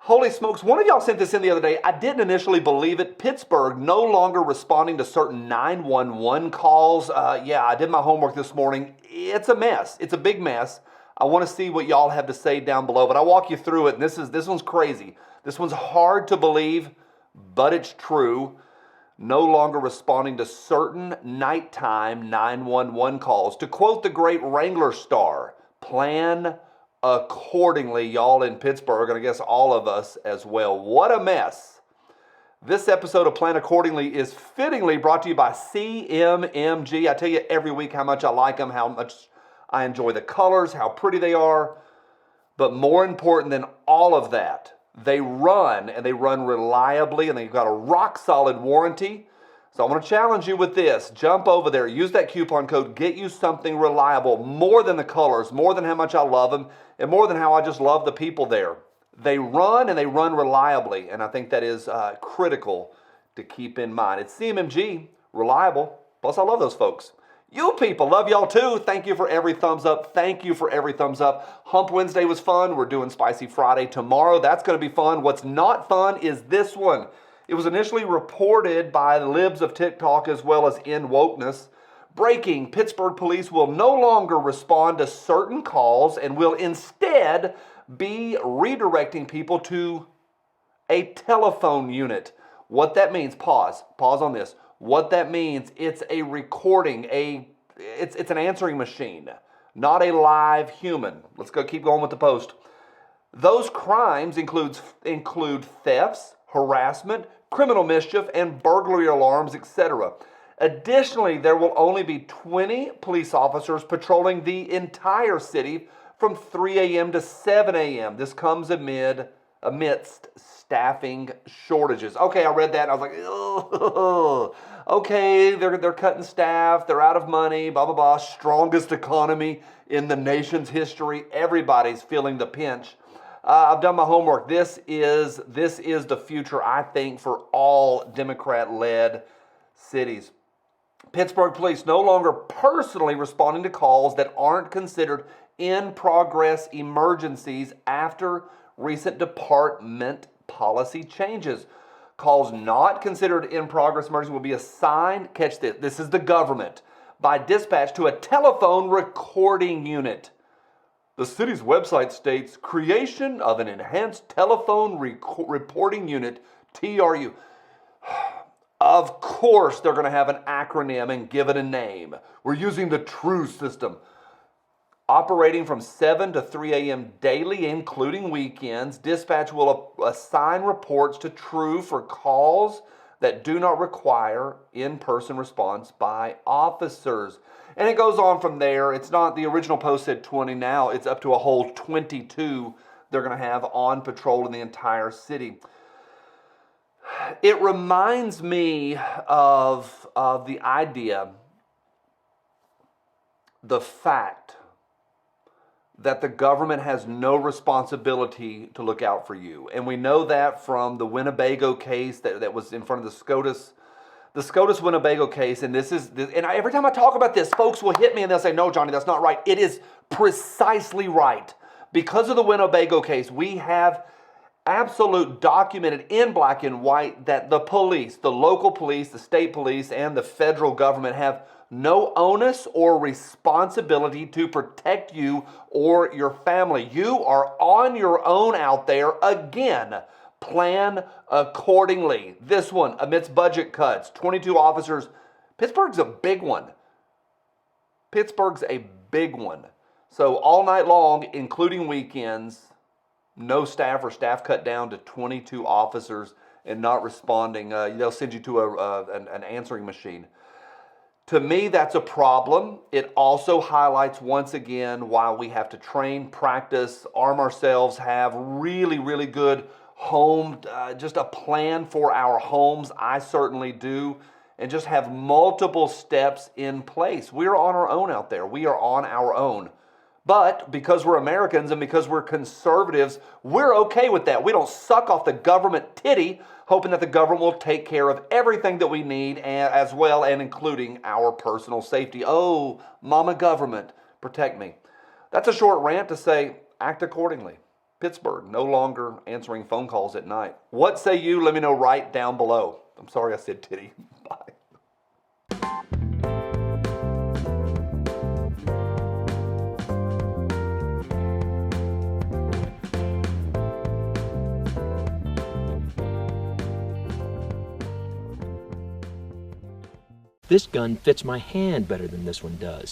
Holy smokes, one of y'all sent this in the other day. I didn't initially believe it. Pittsburgh no longer responding to certain 911 calls. Yeah, I did my homework this morning. It's a mess. It's a big mess. I want to see what y'all have to say down below, but I'll walk you through it. And this one's crazy. This one's hard to believe, but it's true. No longer responding to certain nighttime 911 calls. To quote the great Wrangler star, plan accordingly, y'all in Pittsburgh, and I guess all of us as well. What a mess. This episode of Plan Accordingly is fittingly brought to you by CMMG. I tell you every week how much I like them, how much I enjoy the colors, how pretty they are. But more important than all of that, they run, and they run reliably, and they've got a rock-solid warranty. So I want to challenge you with this. Jump over there, use that coupon code, get you something reliable, more than the colors, more than how much I love them, and more than how I just love the people there. They run, and they run reliably, and I think that is critical to keep in mind. It's CMMG, reliable, plus I love those folks. You people, love y'all too. Thank you for every thumbs up. Thank you for every thumbs up. Hump Wednesday was fun. We're doing Spicy Friday tomorrow. That's going to be fun. What's not fun is this one. It was initially reported by the libs of TikTok as well as In Wokeness. Breaking, Pittsburgh police will no longer respond to certain calls and will instead be redirecting people to a telephone unit. What that means, pause on this. What that means, it's a recording, it's an answering machine, not a live human. Let's keep going with the post. Those crimes include thefts, harassment, criminal mischief, and burglary alarms, etc. Additionally, there will only be 20 police officers patrolling the entire city from 3 a.m. to 7 a.m. This comes amidst staffing shortages. Okay, I read that and I was like, ugh. Okay, they're cutting staff, they're out of money, blah, blah, blah. Strongest economy in the nation's history. Everybody's feeling the pinch. I've done my homework. This is the future, I think, for all Democrat-led cities. Pittsburgh police no longer personally responding to calls that aren't considered in-progress emergencies after recent department policy changes. Calls not considered in-progress emergency will be assigned, catch this is the government, by dispatch to a telephone recording unit. The city's website states, creation of an enhanced telephone reporting unit, TRU. Of course they're going to have an acronym and give it a name. We're using the TRU system. Operating from 7 to 3 a.m. daily, including weekends, dispatch will assign reports to TRU for calls that do not require in-person response by officers. And it goes on from there. It's not, the original post said 20, now it's up to a whole 22 they're going to have on patrol in the entire city. It reminds me of the idea, the fact that the government has no responsibility to look out for you. And we know that from the Winnebago case that was in front of the SCOTUS Winnebago case. And every time I talk about this, folks will hit me and they'll say, no, Johnny, that's not right. It is precisely right. Because of the Winnebago case, we have absolute documented in black and white that the police, the local police, the state police, and the federal government have no onus or responsibility to protect you or your family. You are on your own out there. Again, plan accordingly. This one, amidst budget cuts, 22 officers. Pittsburgh's a big one. So all night long, including weekends, no staff or staff cut down to 22 officers and not responding. They'll send you to an answering machine. To me, that's a problem. It also highlights once again why we have to train, practice, arm ourselves, have really, really good home, just a plan for our homes. I certainly do. And just have multiple steps in place. We are on our own out there. We are on our own. But because we're Americans and because we're conservatives, we're okay with that. We don't suck off the government titty, hoping that the government will take care of everything that we need, as well, and including our personal safety. Oh, mama government, protect me. That's a short rant to say, act accordingly. Pittsburgh, no longer answering phone calls at night. What say you? Let me know right down below. I'm sorry I said titty. Bye. This gun fits my hand better than this one does.